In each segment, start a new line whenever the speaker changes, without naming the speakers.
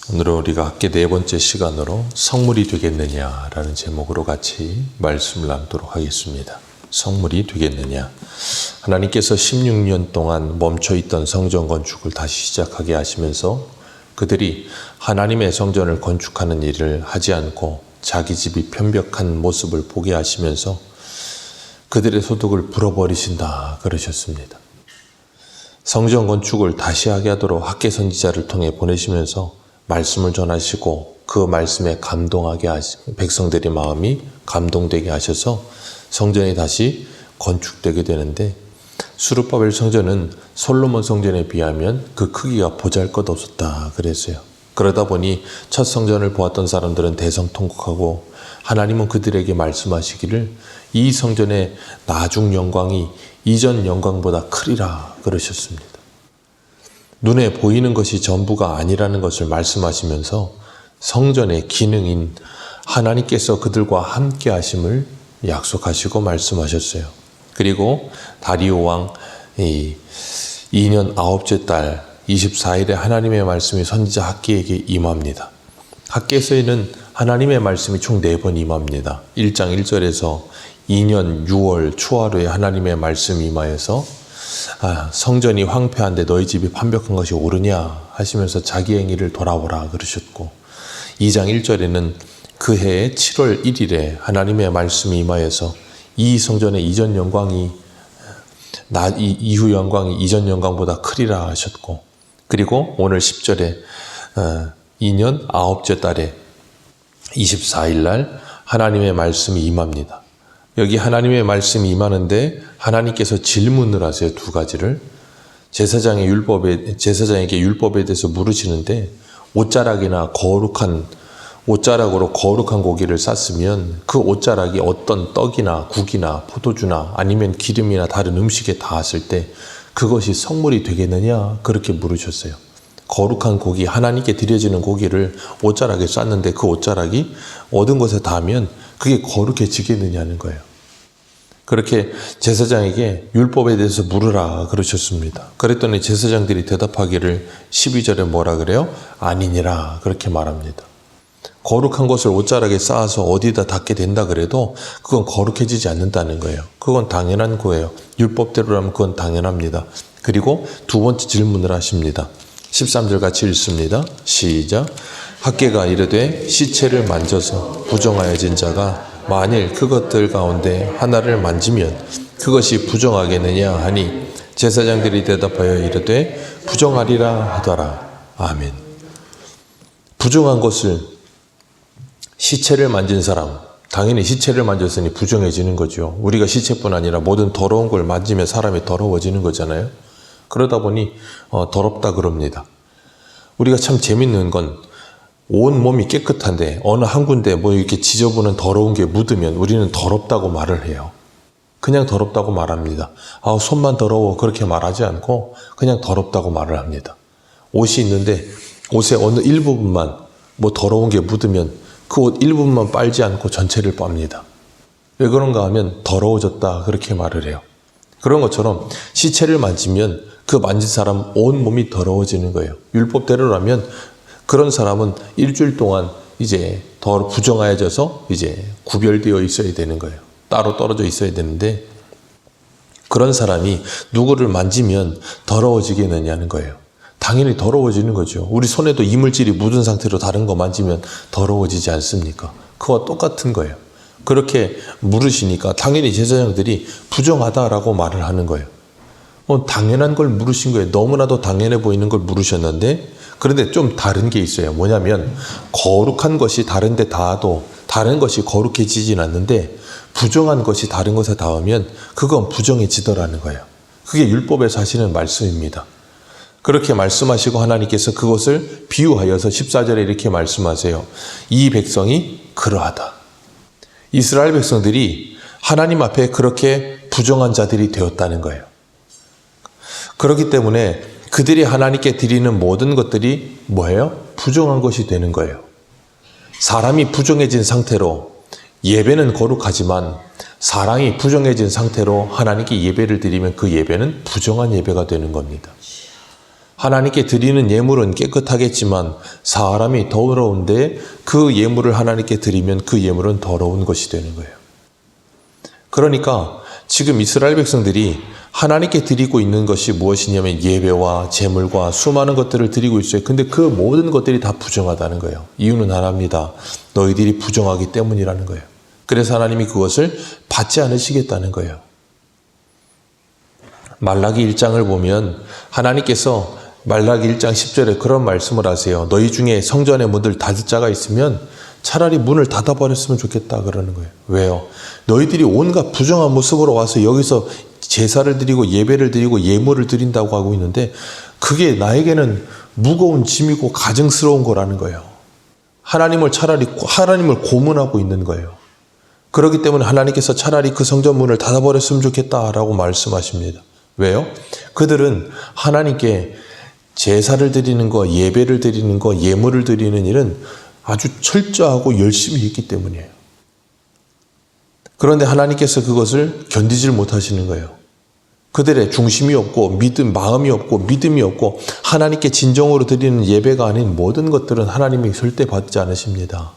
오늘은 우리가 함께 네 번째 시간으로 성물이 되겠느냐라는 제목으로 같이 말씀을 나누도록 하겠습니다. 성물이 되겠느냐. 하나님께서 16년 동안 멈춰있던 성전 건축을 다시 시작하게 하시면서 그들이 하나님의 성전을 건축하는 일을 하지 않고 자기 집이 편벽한 모습을 보게 하시면서 그들의 소득을 불어버리신다 그러셨습니다. 성전 건축을 다시 하게 하도록 학개 선지자를 통해 보내시면서 말씀을 전하시고 그 말씀에 감동하게 하시고 백성들의 마음이 감동되게 하셔서 성전이 다시 건축되게 되는데, 수르바벨 성전은 솔로몬 성전에 비하면 그 크기가 보잘것없었다 그랬어요. 그러다 보니 첫 성전을 보았던 사람들은 대성통곡하고 하나님은 그들에게 말씀하시기를 이 성전의 나중 영광이 이전 영광보다 크리라 그러셨습니다. 눈에 보이는 것이 전부가 아니라는 것을 말씀하시면서 성전의 기능인 하나님께서 그들과 함께 하심을 약속하시고 말씀하셨어요. 그리고 다리오 왕 2년 9째 달 24일에 하나님의 말씀이 선지자 학기에게 임합니다. 학기에서는 하나님의 말씀이 총 4번 임합니다. 1장 1절에서 2년 6월 초하루에 하나님의 말씀이 임하여서 성전이 황폐한데 너희 집이 판벽한 것이 옳으냐 하시면서 자기 행위를 돌아보라 그러셨고, 2장 1절에는 그 해의 7월 1일에 하나님의 말씀이 임하여서 이 성전의 이전 영광이 이후 영광이 이전 영광보다 크리라 하셨고, 그리고 오늘 10절에 2년 9째 달에 24일 날 하나님의 말씀이 임합니다. 여기 하나님의 말씀이 임하는데 하나님께서 질문을 하세요. 2가지를. 제사장에게 율법에 대해서 물으시는데, 옷자락이나 옷자락으로 거룩한 고기를 쌌으면 그 옷자락이 어떤 떡이나 국이나 포도주나 아니면 기름이나 다른 음식에 닿았을 때 그것이 성물이 되겠느냐 그렇게 물으셨어요. 거룩한 고기, 하나님께 드려지는 고기를 옷자락에 쌌는데 그 옷자락이 얻은 것에 닿으면 그게 거룩해지겠느냐는 거예요. 그렇게 제사장에게 율법에 대해서 물으라 그러셨습니다. 그랬더니 제사장들이 대답하기를 12절에 뭐라 그래요? 아니니라 그렇게 말합니다. 거룩한 것을 옷자락에 쌓아서 어디다 닿게 된다 그래도 그건 거룩해지지 않는다는 거예요. 그건 당연한 거예요. 율법대로라면 그건 당연합니다. 그리고 2번째 질문을 하십니다. 13절 같이 읽습니다. 시작. 학개가 이르되 시체를 만져서 부정하여진 자가 만일 그것들 가운데 하나를 만지면 그것이 부정하겠느냐 하니 제사장들이 대답하여 이르되 부정하리라 하더라. 아멘. 부정한 것을 시체를 만진 사람, 당연히 시체를 만졌으니 부정해지는 거죠. 우리가 시체뿐 아니라 모든 더러운 걸 만지면 사람이 더러워지는 거잖아요. 그러다 보니 더럽다 그럽니다. 우리가 참 재밌는 건 온 몸이 깨끗한데 어느 한 군데 이렇게 지저분한 더러운 게 묻으면 우리는 더럽다고 말을 해요. 그냥 더럽다고 말합니다. 손만 더러워 그렇게 말하지 않고 그냥 더럽다고 말을 합니다. 옷이 있는데 옷의 어느 일부분만 더러운 게 묻으면 그 옷 일부분만 빨지 않고 전체를 빱니다. 왜 그런가 하면 더러워졌다 그렇게 말을 해요. 그런 것처럼 시체를 만지면 그 만진 사람 온 몸이 더러워지는 거예요. 율법대로라면 그런 사람은 일주일 동안 이제 더 부정하여져서 이제 구별되어 있어야 되는 거예요. 따로 떨어져 있어야 되는데 그런 사람이 누구를 만지면 더러워지겠느냐는 거예요. 당연히 더러워지는 거죠. 우리 손에도 이물질이 묻은 상태로 다른 거 만지면 더러워지지 않습니까? 그와 똑같은 거예요. 그렇게 물으시니까 당연히 제사장들이 부정하다라고 말을 하는 거예요. 당연한 걸 물으신 거예요. 너무나도 당연해 보이는 걸 물으셨는데, 그런데 좀 다른 게 있어요. 뭐냐면 거룩한 것이 다른 데 닿아도 다른 것이 거룩해지진 않는데 부정한 것이 다른 것에 닿으면 그건 부정해지더라는 거예요. 그게 율법에서 하시는 말씀입니다. 그렇게 말씀하시고 하나님께서 그것을 비유하여서 14절에 이렇게 말씀하세요. 이 백성이 그러하다. 이스라엘 백성들이 하나님 앞에 그렇게 부정한 자들이 되었다는 거예요. 그렇기 때문에 그들이 하나님께 드리는 모든 것들이 뭐예요? 부정한 것이 되는 거예요. 사람이 부정해진 상태로 예배는 거룩하지만 사랑이 부정해진 상태로 하나님께 예배를 드리면 그 예배는 부정한 예배가 되는 겁니다. 하나님께 드리는 예물은 깨끗하겠지만 사람이 더러운데 그 예물을 하나님께 드리면 그 예물은 더러운 것이 되는 거예요. 그러니까 지금 이스라엘 백성들이 하나님께 드리고 있는 것이 무엇이냐면 예배와 제물과 수많은 것들을 드리고 있어요. 근데 그 모든 것들이 다 부정하다는 거예요. 이유는 하나입니다. 너희들이 부정하기 때문이라는 거예요. 그래서 하나님이 그것을 받지 않으시겠다는 거예요. 말라기 1장을 보면 하나님께서 말라기 1장 10절에 그런 말씀을 하세요. 너희 중에 성전의 문들 닫을 자가 있으면 차라리 문을 닫아버렸으면 좋겠다 그러는 거예요. 왜요? 너희들이 온갖 부정한 모습으로 와서 여기서 제사를 드리고 예배를 드리고 예물을 드린다고 하고 있는데 그게 나에게는 무거운 짐이고 가증스러운 거라는 거예요. 하나님을 고문하고 있는 거예요. 그렇기 때문에 하나님께서 차라리 그 성전 문을 닫아버렸으면 좋겠다라고 말씀하십니다. 왜요? 그들은 하나님께 제사를 드리는 거, 예배를 드리는 거, 예물을 드리는 일은 아주 철저하고 열심히 했기 때문이에요. 그런데 하나님께서 그것을 견디질 못하시는 거예요. 그들의 중심이 없고 마음이 없고 믿음이 없고 하나님께 진정으로 드리는 예배가 아닌 모든 것들은 하나님이 절대 받지 않으십니다.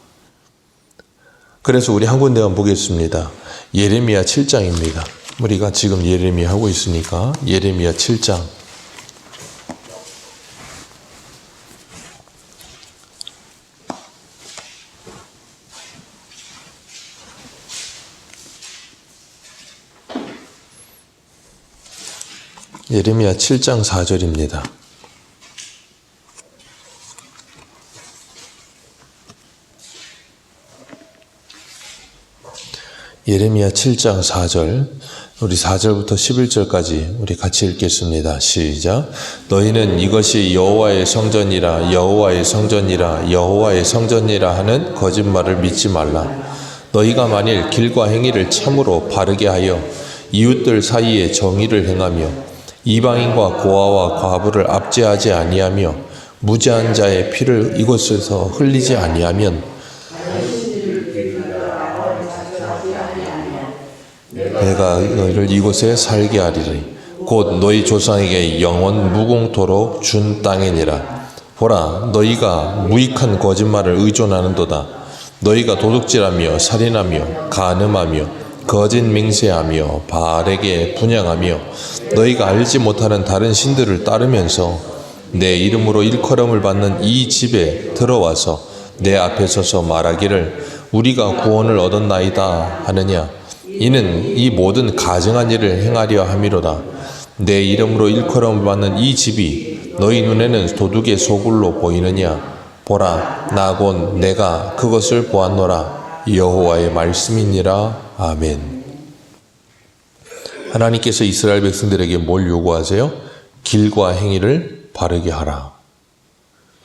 그래서 우리 한 군데만 보겠습니다. 예레미야 7장입니다. 우리가 지금 예레미야 하고 있으니까 예레미야 7장. 예레미야 7장 4절입니다. 예레미야 7장 4절, 우리 4절부터 11절까지 우리 같이 읽겠습니다. 시작. 너희는 이것이 여호와의 성전이라 여호와의 성전이라 여호와의 성전이라 하는 거짓말을 믿지 말라. 너희가 만일 길과 행위를 참으로 바르게 하여 이웃들 사이에 정의를 행하며 이방인과 고아와 과부를 압제하지 아니하며 무죄한 자의 피를 이곳에서 흘리지 아니하면 내가 너희를 이곳에 살게 하리니 곧 너희 조상에게 영원 무궁토록 준 땅이니라. 보라, 너희가 무익한 거짓말을 의존하는도다. 너희가 도둑질하며 살인하며 간음하며 거짓 맹세하며 바알에게 분향하며 너희가 알지 못하는 다른 신들을 따르면서 내 이름으로 일컬음을 받는 이 집에 들어와서 내 앞에 서서 말하기를 우리가 구원을 얻었나이다 하느냐. 이는 이 모든 가증한 일을 행하려 함이로다. 내 이름으로 일컬음을 받는 이 집이 너희 눈에는 도둑의 소굴로 보이느냐. 보라, 나 곧 내가 그것을 보았노라. 여호와의 말씀이니라. 아멘. 하나님께서 이스라엘 백성들에게 뭘 요구하세요? 길과 행위를 바르게 하라.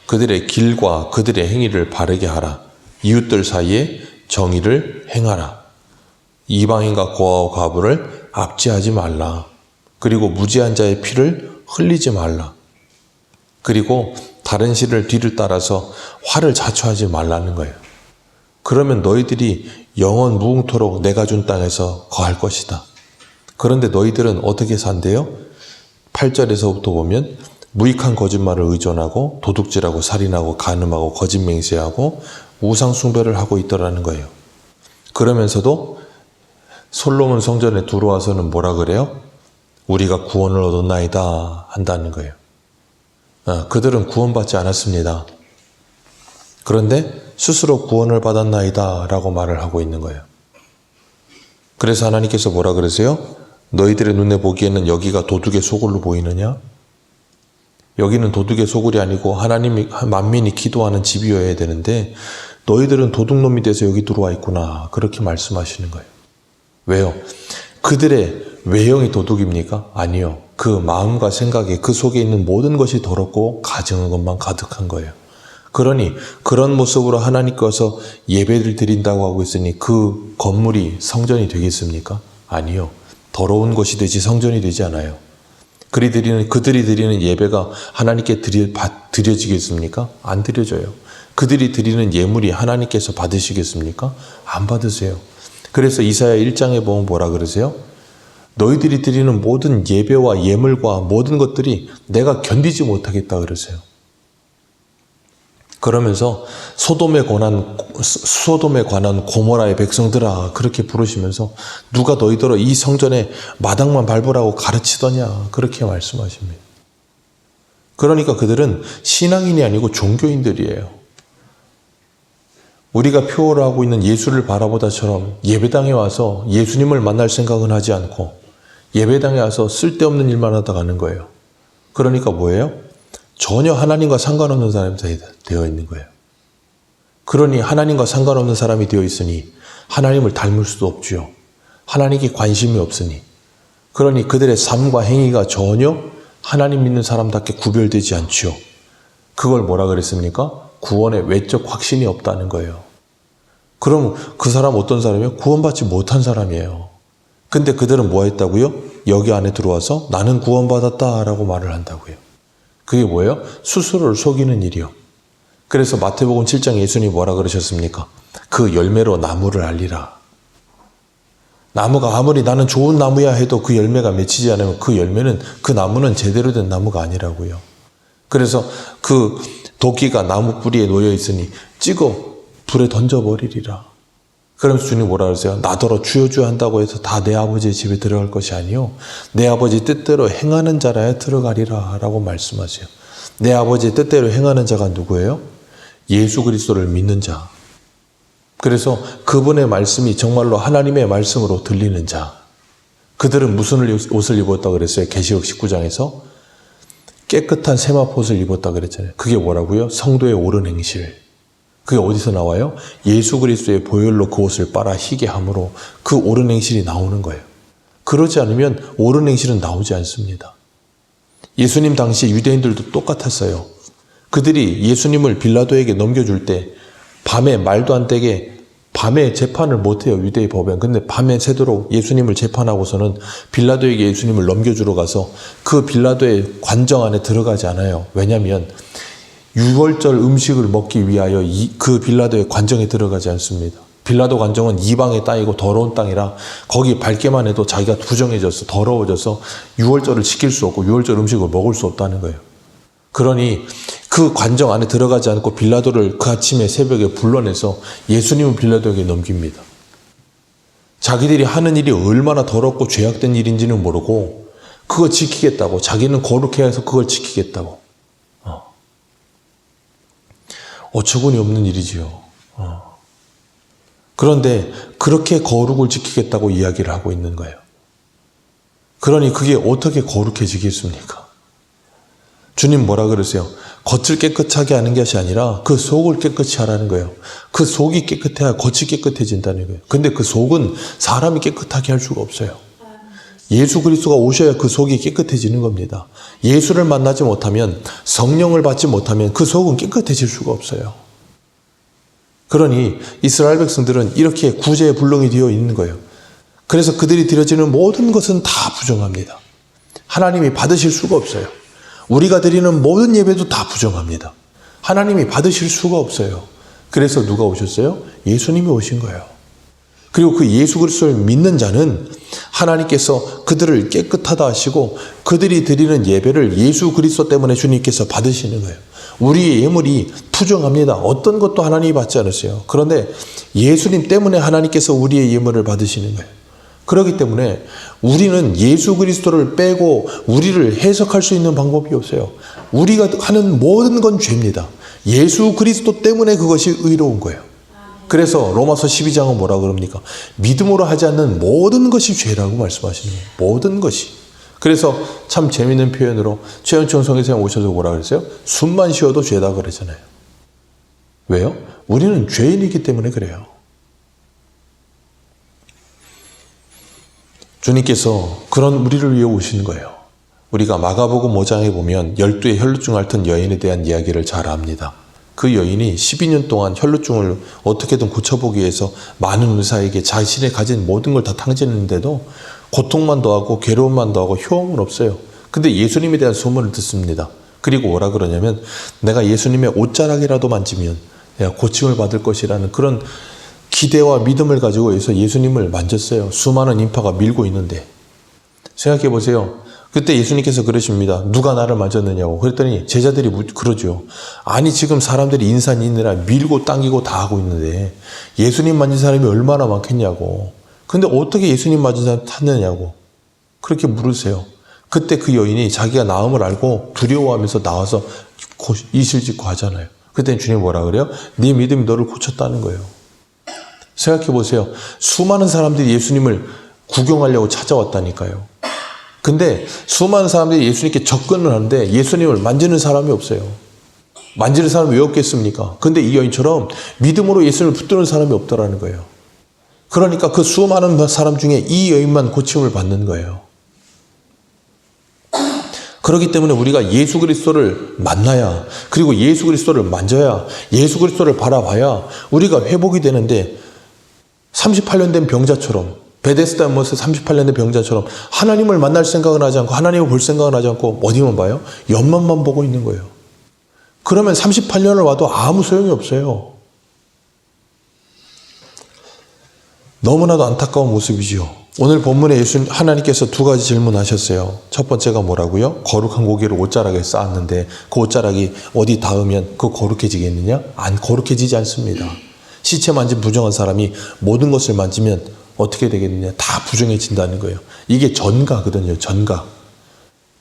그들의 길과 그들의 행위를 바르게 하라. 이웃들 사이에 정의를 행하라. 이방인과 고아와 과부를 압제하지 말라. 그리고 무죄한 자의 피를 흘리지 말라. 그리고 다른 신을 뒤를 따라서 화를 자초하지 말라는 거예요. 그러면 너희들이 영원 무궁토록 내가 준 땅에서 거할 것이다. 그런데 너희들은 어떻게 산대요? 8절에서부터 보면 무익한 거짓말을 의존하고 도둑질하고 살인하고 간음하고 거짓 맹세하고 우상 숭배를 하고 있더라는 거예요. 그러면서도 솔로몬 성전에 들어와서는 뭐라 그래요? 우리가 구원을 얻었나이다 한다는 거예요. 그들은 구원받지 않았습니다. 그런데 스스로 구원을 받았나이다 라고 말을 하고 있는 거예요. 그래서 하나님께서 뭐라 그러세요? 너희들의 눈에 보기에는 여기가 도둑의 소굴로 보이느냐? 여기는 도둑의 소굴이 아니고 하나님이 만민이 기도하는 집이어야 되는데 너희들은 도둑놈이 돼서 여기 들어와 있구나. 그렇게 말씀하시는 거예요. 왜요? 그들의 외형이 도둑입니까? 아니요. 그 마음과 생각에 그 속에 있는 모든 것이 더럽고 가증한 것만 가득한 거예요. 그러니 그런 모습으로 하나님께서 예배를 드린다고 하고 있으니 그 건물이 성전이 되겠습니까? 아니요. 더러운 것이 되지 성전이 되지 않아요. 그들이 드리는 예배가 하나님께 드려지겠습니까? 안 드려져요. 그들이 드리는 예물이 하나님께서 받으시겠습니까? 안 받으세요. 그래서 이사야 1장에 보면 뭐라 그러세요? 너희들이 드리는 모든 예배와 예물과 모든 것들이 내가 견디지 못하겠다 그러세요. 그러면서 소돔에 관한 고모라의 백성들아 그렇게 부르시면서 누가 너희들어 이 성전에 마당만 밟으라고 가르치더냐 그렇게 말씀하십니다. 그러니까 그들은 신앙인이 아니고 종교인들이에요. 우리가 표를 하고 있는 예수를 바라보다처럼 예배당에 와서 예수님을 만날 생각은 하지 않고 예배당에 와서 쓸데없는 일만 하다 가는 거예요. 그러니까 뭐예요? 전혀 하나님과 상관없는 사람이 되어 있는 거예요. 그러니 하나님과 상관없는 사람이 되어 있으니 하나님을 닮을 수도 없지요. 하나님께 관심이 없으니. 그러니 그들의 삶과 행위가 전혀 하나님 믿는 사람답게 구별되지 않지요. 그걸 뭐라 그랬습니까? 구원의 외적 확신이 없다는 거예요. 그럼 그 사람 어떤 사람이에요? 구원받지 못한 사람이에요. 근데 그들은 뭐 했다고요? 여기 안에 들어와서 나는 구원받았다라고 말을 한다고요. 그게 뭐예요? 스스로를 속이는 일이요. 그래서 마태복음 7장 예수님이 뭐라 그러셨습니까? 그 열매로 나무를 알리라. 나무가 아무리 나는 좋은 나무야 해도 그 열매가 맺히지 않으면 그 열매는 그 나무는 제대로 된 나무가 아니라고요. 그래서 그 도끼가 나무 뿌리에 놓여 있으니 찍어 불에 던져버리리라. 그러면서 주님 뭐라 그러세요? 나더러 주여 한다고 해서 다 내 아버지의 집에 들어갈 것이 아니요 내 아버지 뜻대로 행하는 자라야 들어가리라 라고 말씀하세요. 내 아버지의 뜻대로 행하는 자가 누구예요? 예수 그리스도를 믿는 자. 그래서 그분의 말씀이 정말로 하나님의 말씀으로 들리는 자. 그들은 무슨 옷을 입었다고 그랬어요? 계시록 19장에서 깨끗한 세마포옷을 입었다고 그랬잖아요. 그게 뭐라고요? 성도의 옳은 행실. 그게 어디서 나와요? 예수 그리스도의 보혈로 그 옷을 빨아 희게 함으로 그 옳은 행실이 나오는 거예요. 그러지 않으면 옳은 행실은 나오지 않습니다. 예수님 당시 유대인들도 똑같았어요. 그들이 예수님을 빌라도에게 넘겨줄 때 밤에 말도 안 되게 밤에 재판을 못해요. 유대의 법엔. 근데 밤에 새도록 예수님을 재판하고서는 빌라도에게 예수님을 넘겨주러 가서 그 빌라도의 관정 안에 들어가지 않아요. 왜냐하면 유월절 음식을 먹기 위하여 그 빌라도의 관정에 들어가지 않습니다. 빌라도 관정은 이방의 땅이고 더러운 땅이라 거기 밟기만 해도 자기가 부정해져서 더러워져서 유월절을 지킬 수 없고 유월절 음식을 먹을 수 없다는 거예요. 그러니 그 관정 안에 들어가지 않고 빌라도를 그 아침에 새벽에 불러내서 예수님은 빌라도에게 넘깁니다. 자기들이 하는 일이 얼마나 더럽고 죄악된 일인지는 모르고 그거 지키겠다고 자기는 거룩해야 해서 그걸 지키겠다고. 어처구니 없는 일이지요. 그런데 그렇게 거룩을 지키겠다고 이야기를 하고 있는 거예요. 그러니 그게 어떻게 거룩해지겠습니까? 주님 뭐라 그러세요? 겉을 깨끗하게 하는 것이 아니라 그 속을 깨끗이 하라는 거예요. 그 속이 깨끗해야 겉이 깨끗해진다는 거예요. 근데 그 속은 사람이 깨끗하게 할 수가 없어요. 예수 그리스도가 오셔야 그 속이 깨끗해지는 겁니다. 예수를 만나지 못하면 성령을 받지 못하면 그 속은 깨끗해질 수가 없어요. 그러니 이스라엘 백성들은 이렇게 구제불능이 되어 있는 거예요. 그래서 그들이 드려지는 모든 것은 다 부정합니다. 하나님이 받으실 수가 없어요. 우리가 드리는 모든 예배도 다 부정합니다. 하나님이 받으실 수가 없어요. 그래서 누가 오셨어요? 예수님이 오신 거예요. 그리고 그 예수 그리스도를 믿는 자는 하나님께서 그들을 깨끗하다 하시고 그들이 드리는 예배를 예수 그리스도 때문에 주님께서 받으시는 거예요. 우리의 예물이 부정합니다. 어떤 것도 하나님이 받지 않으세요. 그런데 예수님 때문에 하나님께서 우리의 예물을 받으시는 거예요. 그렇기 때문에 우리는 예수 그리스도를 빼고 우리를 해석할 수 있는 방법이 없어요. 우리가 하는 모든 건 죄입니다. 예수 그리스도 때문에 그것이 의로운 거예요. 그래서 로마서 12장은 뭐라고 그럽니까? 믿음으로 하지 않는 모든 것이 죄라고 말씀하시는 거예요. 모든 것이. 그래서 참 재미있는 표현으로 최현총 성교사님 오셔서 뭐라 그랬어요? 숨만 쉬어도 죄다 그러잖아요. 왜요? 우리는 죄인이기 때문에 그래요. 주님께서 그런 우리를 위해 오신 거예요. 우리가 마가복음 5장에 보면 12의 혈루증 앓던 여인에 대한 이야기를 잘 압니다. 그 여인이 12년 동안 혈루증을 어떻게든 고쳐보기 위해서 많은 의사에게 자신이 가진 모든 걸 다 탕진했는데도 고통만 더하고 괴로움만 더하고 효험은 없어요. 근데 예수님에 대한 소문을 듣습니다. 그리고 뭐라 그러냐면 내가 예수님의 옷자락이라도 만지면 내가 고침을 받을 것이라는 그런 기대와 믿음을 가지고 해서 예수님을 만졌어요. 수많은 인파가 밀고 있는데. 생각해 보세요. 그때 예수님께서 그러십니다. 누가 나를 만졌느냐고. 그랬더니 제자들이 그러죠. 아니 지금 사람들이 인산인해라 밀고 당기고 다 하고 있는데 예수님 만진 사람이 얼마나 많겠냐고. 근데 어떻게 예수님 만진 사람 탔느냐고. 그렇게 물으세요. 그때 그 여인이 자기가 나음을 알고 두려워하면서 나와서 이실 짓고 하잖아요. 그때 주님이 뭐라 그래요? 네 믿음이 너를 고쳤다는 거예요. 생각해 보세요. 수많은 사람들이 예수님을 구경하려고 찾아왔다니까요. 근데 수많은 사람들이 예수님께 접근을 하는데 예수님을 만지는 사람이 없어요. 만지는 사람이 왜 없겠습니까? 근데 이 여인처럼 믿음으로 예수님을 붙드는 사람이 없더라는 거예요. 그러니까 그 수많은 사람 중에 이 여인만 고침을 받는 거예요. 그렇기 때문에 우리가 예수 그리스도를 만나야, 그리고 예수 그리스도를 만져야, 예수 그리스도를 바라봐야 우리가 회복이 되는데 38년 된 병자처럼, 베데스다 못에 38년 된 병자처럼 하나님을 만날 생각은 하지 않고 하나님을 볼 생각은 하지 않고 어디만 봐요? 옆만만 보고 있는 거예요. 그러면 38년을 와도 아무 소용이 없어요. 너무나도 안타까운 모습이죠. 오늘 본문에 하나님께서 두 가지 질문하셨어요. 첫 번째가 뭐라고요? 거룩한 고기를 옷자락에 쌓았는데 그 옷자락이 어디 닿으면 그 거룩해지겠느냐? 안 거룩해지지 않습니다. 시체 만진 부정한 사람이 모든 것을 만지면 어떻게 되겠느냐? 다 부정해진다는 거예요. 이게 전가거든요. 전가.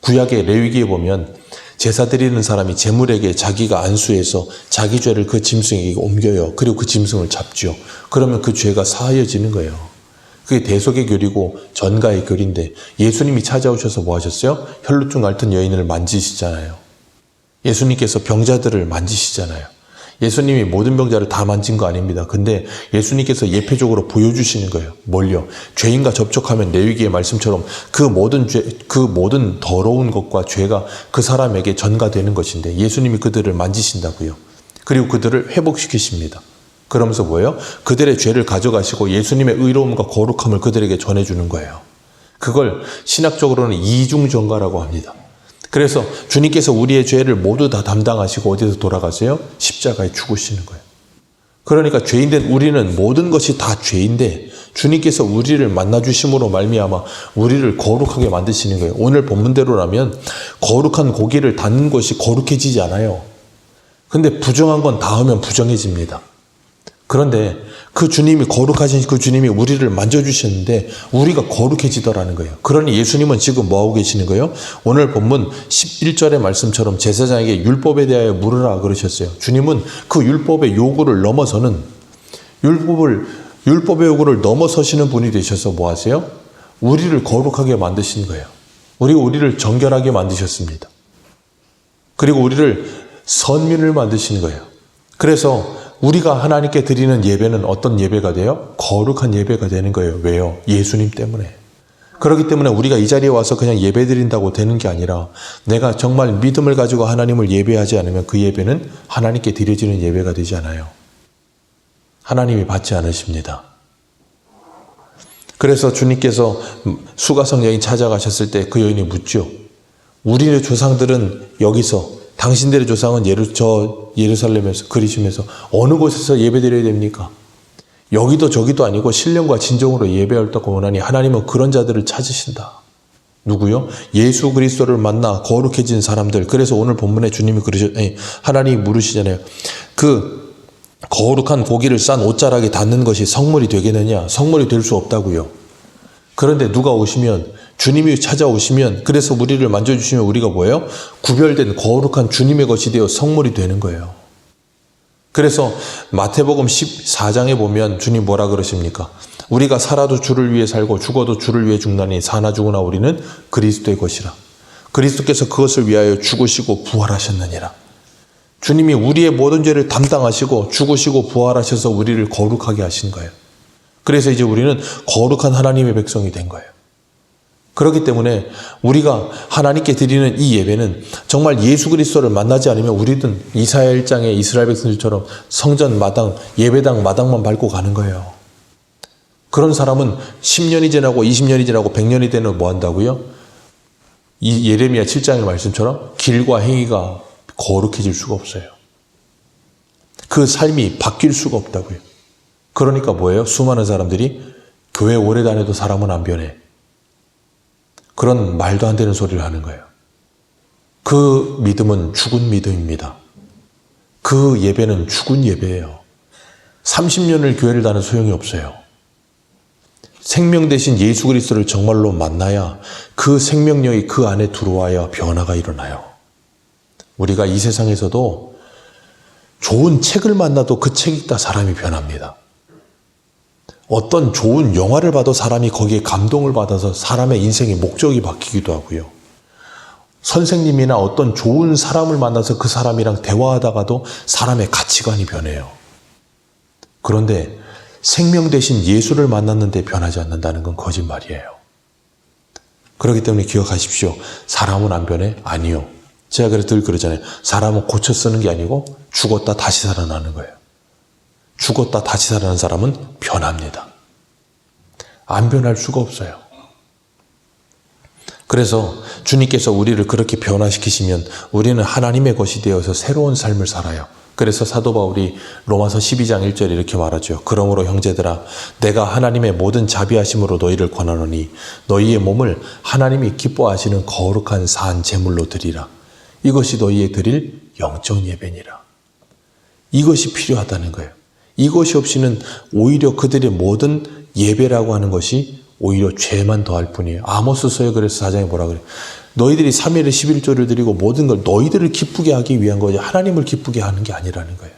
구약의 레위기에 보면 제사 드리는 사람이 제물에게 자기가 안수해서 자기 죄를 그 짐승에게 옮겨요. 그리고 그 짐승을 잡죠. 그러면 그 죄가 사하여지는 거예요. 그게 대속의 교리고 전가의 교리인데 예수님이 찾아오셔서 뭐 하셨어요? 혈루증 앓던 여인을 만지시잖아요. 예수님께서 병자들을 만지시잖아요. 예수님이 모든 병자를 다 만진 거 아닙니다. 근데 예수님께서 예표적으로 보여주시는 거예요. 뭘요? 죄인과 접촉하면 레위기의 말씀처럼 그 모든 더러운 것과 죄가 그 사람에게 전가되는 것인데 예수님이 그들을 만지신다고요. 그리고 그들을 회복시키십니다. 그러면서 뭐예요? 그들의 죄를 가져가시고 예수님의 의로움과 거룩함을 그들에게 전해주는 거예요. 그걸 신학적으로는 이중전가라고 합니다. 그래서 주님께서 우리의 죄를 모두 다 담당하시고 어디서 돌아가세요? 십자가에 죽으시는 거예요. 그러니까 죄인된 우리는 모든 것이 다 죄인데 주님께서 우리를 만나주심으로 말미암아 우리를 거룩하게 만드시는 거예요. 오늘 본문대로라면 거룩한 고기를 닿는 것이 거룩해지지 않아요. 근데 부정한 건 닿으면 부정해집니다. 그런데 그 주님이 거룩하신 그 주님이 우리를 만져주셨는데 우리가 거룩해지더라는 거예요. 그러니 예수님은 지금 뭐하고 계시는 거예요? 오늘 본문 11절의 말씀처럼 제사장에게 율법에 대하여 물으라 그러셨어요. 주님은 그 율법의 요구를 넘어서는 율법의 요구를 넘어서시는 분이 되셔서 뭐 하세요? 우리를 거룩하게 만드신 거예요. 우리를 정결하게 만드셨습니다. 그리고 우리를 선민을 만드신 거예요. 그래서 우리가 하나님께 드리는 예배는 어떤 예배가 돼요? 거룩한 예배가 되는 거예요. 왜요? 예수님 때문에. 그렇기 때문에 우리가 이 자리에 와서 그냥 예배 드린다고 되는 게 아니라 내가 정말 믿음을 가지고 하나님을 예배하지 않으면 그 예배는 하나님께 드려지는 예배가 되지 않아요. 하나님이 받지 않으십니다. 그래서 주님께서 수가성 여인 찾아가셨을 때 그 여인이 묻죠. 우리의 조상들은 여기서 당신들의 조상은 예루살렘에서 그리심에서 어느 곳에서 예배드려야 됩니까? 여기도 저기도 아니고 신령과 진정으로 예배하려고 원하니 하나님은 그런 자들을 찾으신다. 누구요? 예수 그리스도를 만나 거룩해진 사람들. 그래서 오늘 본문에 주님이 하나님이 물으시잖아요. 그 거룩한 고기를 싼 옷자락에 닿는 것이 성물이 되겠느냐? 성물이 될 수 없다고요. 그런데 누가 오시면 주님이 찾아오시면 그래서 우리를 만져주시면 우리가 뭐예요? 구별된 거룩한 주님의 것이 되어 성물이 되는 거예요. 그래서 마태복음 14장에 보면 주님 뭐라 그러십니까? 우리가 살아도 주를 위해 살고 죽어도 주를 위해 죽나니 사나 죽으나 우리는 그리스도의 것이라. 그리스도께서 그것을 위하여 죽으시고 부활하셨느니라. 주님이 우리의 모든 죄를 담당하시고 죽으시고 부활하셔서 우리를 거룩하게 하신 거예요. 그래서 이제 우리는 거룩한 하나님의 백성이 된 거예요. 그렇기 때문에 우리가 하나님께 드리는 이 예배는 정말 예수 그리스도를 만나지 않으면 우리는 이사야 1장의 이스라엘 백성들처럼 성전 마당, 예배당 마당만 밟고 가는 거예요. 그런 사람은 10년이 지나고 20년이 지나고 100년이 되면 뭐 한다고요? 이 예레미야 7장의 말씀처럼 길과 행위가 거룩해질 수가 없어요. 그 삶이 바뀔 수가 없다고요. 그러니까 뭐예요? 수많은 사람들이 교회 오래 다녀도 사람은 안 변해. 그런 말도 안 되는 소리를 하는 거예요. 그 믿음은 죽은 믿음입니다. 그 예배는 죽은 예배예요. 30년을 교회를 다는 소용이 없어요. 생명 대신 예수 그리스도를 정말로 만나야 그 생명력이 그 안에 들어와야 변화가 일어나요. 우리가 이 세상에서도 좋은 책을 만나도 그 책 읽다 사람이 변합니다. 어떤 좋은 영화를 봐도 사람이 거기에 감동을 받아서 사람의 인생의 목적이 바뀌기도 하고요. 선생님이나 어떤 좋은 사람을 만나서 그 사람이랑 대화하다가도 사람의 가치관이 변해요. 그런데 생명 대신 예수를 만났는데 변하지 않는다는 건 거짓말이에요. 그렇기 때문에 기억하십시오. 사람은 안 변해? 아니요. 제가 그래서 늘 그러잖아요. 사람은 고쳐 쓰는 게 아니고 죽었다 다시 살아나는 거예요. 죽었다 다시 살아나는 사람은 변합니다. 안 변할 수가 없어요. 그래서 주님께서 우리를 그렇게 변화시키시면 우리는 하나님의 것이 되어서 새로운 삶을 살아요. 그래서 사도 바울이 로마서 12장 1절에 이렇게 말하죠. 그러므로 형제들아 내가 하나님의 모든 자비하심으로 너희를 권하노니 너희의 몸을 하나님이 기뻐하시는 거룩한 산 제물로 드리라. 이것이 너희의 드릴 영적 예배니라. 이것이 필요하다는 거예요. 이것이 없이는 오히려 그들의 모든 예배라고 하는 것이 오히려 죄만 더할 뿐이에요. 아모스서에 그래서 4장에 뭐라 그래요? 너희들이 3일에 11조를 드리고 모든 걸 너희들을 기쁘게 하기 위한 거지 하나님을 기쁘게 하는 게 아니라는 거예요.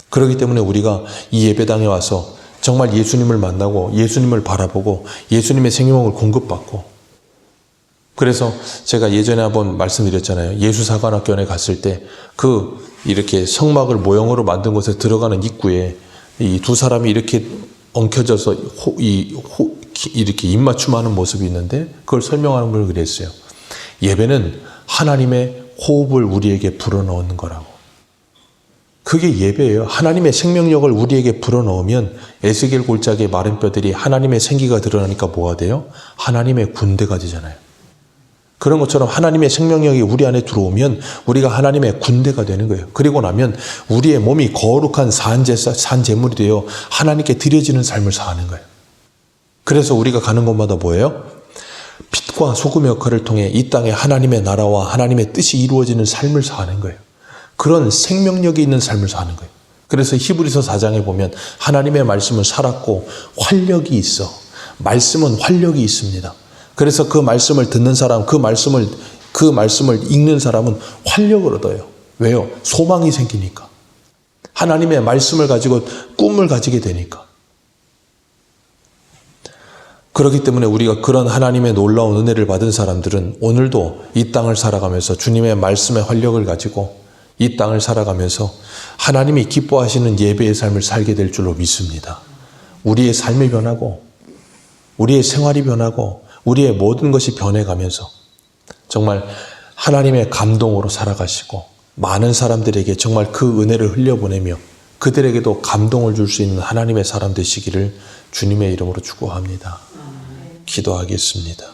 그렇기 때문에 우리가 이 예배당에 와서 정말 예수님을 만나고 예수님을 바라보고 예수님의 생명을 공급받고 그래서 제가 예전에 한번 말씀드렸잖아요. 예수사관학교에 갔을 때 이렇게 성막을 모형으로 만든 곳에 들어가는 입구에 이 두 사람이 이렇게 엉켜져서 이렇게 입맞춤하는 모습이 있는데 그걸 설명하는 걸 그랬어요. 예배는 하나님의 호흡을 우리에게 불어넣는 거라고. 그게 예배예요. 하나님의 생명력을 우리에게 불어넣으면 에스겔 골짜기의 마른 뼈들이 하나님의 생기가 드러나니까 뭐가 돼요? 하나님의 군대가 되잖아요. 그런 것처럼 하나님의 생명력이 우리 안에 들어오면 우리가 하나님의 군대가 되는 거예요. 그리고 나면 우리의 몸이 거룩한 산제물이 되어 하나님께 드려지는 삶을 사는 거예요. 그래서 우리가 가는 곳마다 뭐예요? 빛과 소금의 역할을 통해 이 땅에 하나님의 나라와 하나님의 뜻이 이루어지는 삶을 사는 거예요. 그런 생명력이 있는 삶을 사는 거예요. 그래서 히브리서 4장에 보면 하나님의 말씀은 살았고 활력이 있어. 말씀은 활력이 있습니다. 그래서 그 말씀을 듣는 사람, 그 말씀을 읽는 사람은 활력을 얻어요. 왜요? 소망이 생기니까. 하나님의 말씀을 가지고 꿈을 가지게 되니까. 그렇기 때문에 우리가 그런 하나님의 놀라운 은혜를 받은 사람들은 오늘도 이 땅을 살아가면서 주님의 말씀의 활력을 가지고 이 땅을 살아가면서 하나님이 기뻐하시는 예배의 삶을 살게 될 줄로 믿습니다. 우리의 삶이 변하고 우리의 생활이 변하고 우리의 모든 것이 변해가면서 정말 하나님의 감동으로 살아가시고 많은 사람들에게 정말 그 은혜를 흘려보내며 그들에게도 감동을 줄 수 있는 하나님의 사람 되시기를 주님의 이름으로 축복합니다. 기도하겠습니다.